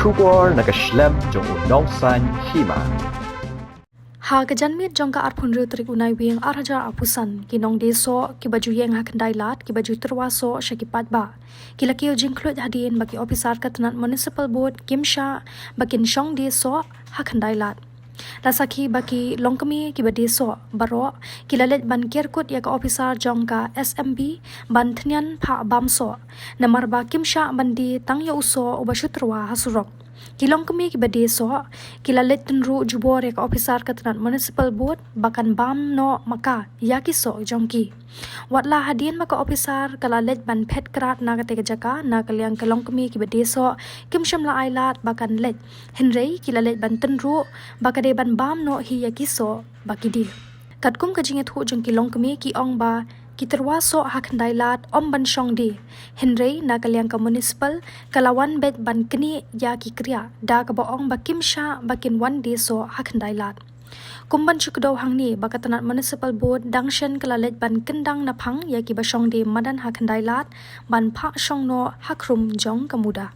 Shubor nakaslem jong unongsan Hima. Ha kejanmit jongka arpun rutrik unai wing araja apusan kinong deso ki baju yang hakandai lat ki baju terwaso syakipat ba kila kio Jingkhluit hadin bagi opisar ketenat Municipal Board Shah bakin syong deso hakandai lat lasaki baki longkemi ki badeso baro kilalet ban Kierkut ya ka opisar jongka SMB ban Thynñian Phah bamso namar ba Shah bandi tangya uso ubashutrwa hasurok kilong kemi ki badeso kilalet tenru jubor ya ka opisar ketenat Municipal Board bakan bam no maka yakiso jongki watla hadin maka opisar kalalet ban pet krat na kate jaka na kaliang kalong kemi ki badeso kimshamla ailat bakan let henrei kilalet ban tenru bakade ban bam no hi yakiso bakidi katkum kajinget hu jong kilong kemi ki ong ba kiterwaso hakandai lat om ban shong di henrei na kaliang ka municipal kalawan bet ban keni ya ki kriya da ka boong ba Shah bakin wan di so hakandai lat kumban chukdo hangni bakatanat Municipal Board dangshen kalalet ban kendang naphang ya ki ba shong di madan hakandai lat ban Phah shong no hakrum jong kamuda